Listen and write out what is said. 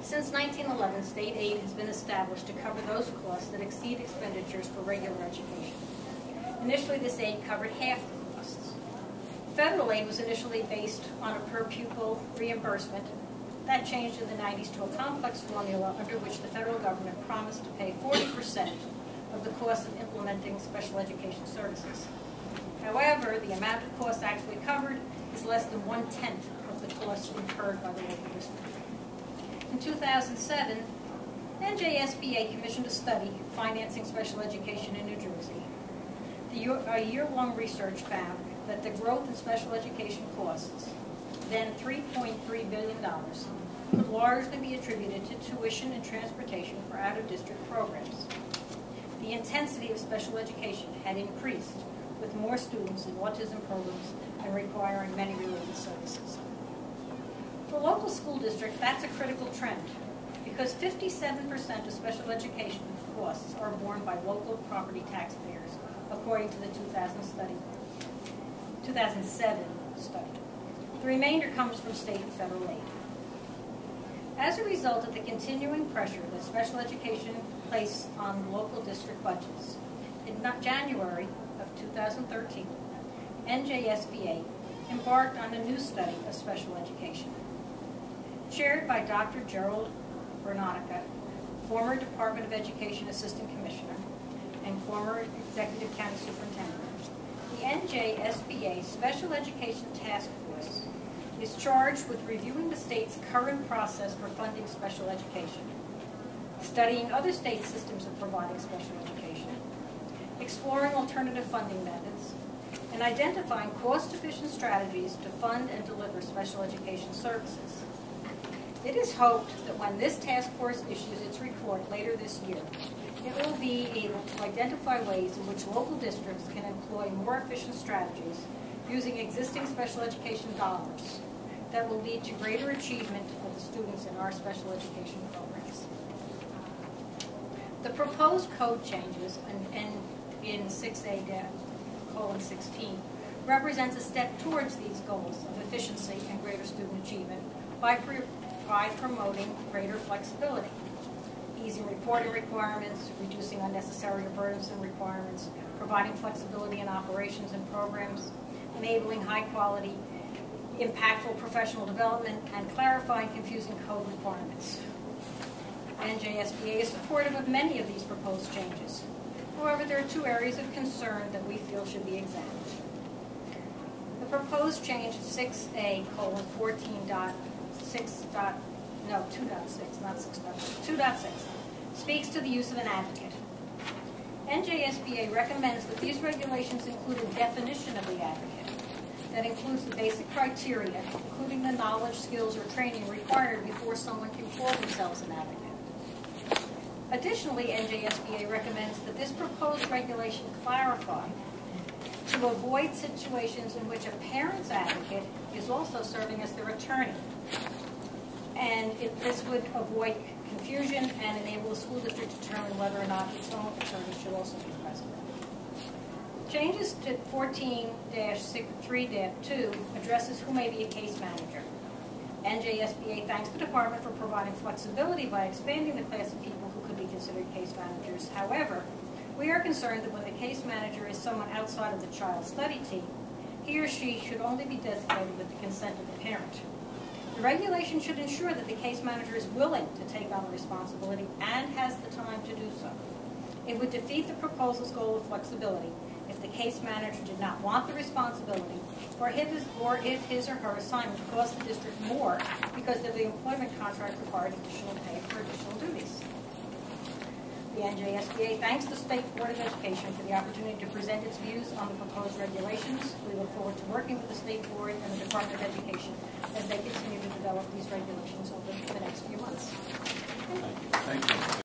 Since 1911, state aid has been established to cover those costs that exceed expenditures for regular education. Initially, this aid covered half the costs. Federal aid was initially based on a per-pupil reimbursement. That changed in the 90s to a complex formula under which the federal government promised to pay 40% of the cost of implementing special education services. However, the amount of costs actually covered is less than 1/10 of the costs incurred by the local district. In 2007, NJSBA commissioned a study financing special education in New Jersey. A year-long research found that the growth in special education costs, then $3.3 billion, could largely be attributed to tuition and transportation for out-of-district programs. The intensity of special education had increased, with more students in autism programs and requiring many related services. For local school districts, that's a critical trend, because 57% of special education costs are borne by local property taxpayers, according to the 2007 study. The remainder comes from state and federal aid. As a result of the continuing pressure that special education places on local district budgets, in January of 2013, NJSBA embarked on a new study of special education. Chaired by Dr. Gerald Vernonica, former Department of Education Assistant Commissioner and former Executive County Superintendent, the NJSBA Special Education Task Force is charged with reviewing the state's current process for funding special education, studying other state systems of providing special education, exploring alternative funding methods, and identifying cost-efficient strategies to fund and deliver special education services. It is hoped that when this task force issues its report later this year, it will be able to identify ways in which local districts can employ more efficient strategies using existing special education dollars that will lead to greater achievement of the students in our special education programs. The proposed code changes in 6A:16 represents a step towards these goals of efficiency and greater student achievement by promoting greater flexibility, easing reporting requirements, reducing unnecessary or burdensome requirements, providing flexibility in operations and programs, enabling high-quality, impactful professional development, and clarifying confusing code requirements. NJSBA is supportive of many of these proposed changes. However, there are two areas of concern that we feel should be examined. The proposed change 2.6 speaks to the use of an advocate. NJSBA recommends that these regulations include a definition of the advocate that includes the basic criteria, including the knowledge, skills, or training required before someone can call themselves an advocate. Additionally, NJSBA recommends that this proposed regulation clarify to avoid situations in which a parent's advocate is also serving as their attorney. And this would avoid confusion and enable the school district to determine whether or not its own attorney should also be present. Changes to 14-3-2 addresses who may be a case manager. NJSBA thanks the department for providing flexibility by expanding the class of people who could be considered case managers. However, we are concerned that when the case manager is someone outside of the child study team, he or she should only be designated with the consent of the parent. The regulation should ensure that the case manager is willing to take on the responsibility and has the time to do so. It would defeat the proposal's goal of flexibility if the case manager did not want the responsibility, or if his or her assignment cost the district more because of the employment contract required additional pay for additional duties. The NJSBA thanks the State Board of Education for the opportunity to present its views on the proposed regulations. We look forward to working with the State Board and the Department of Education as they continue to develop these regulations over the next few months. Thank you.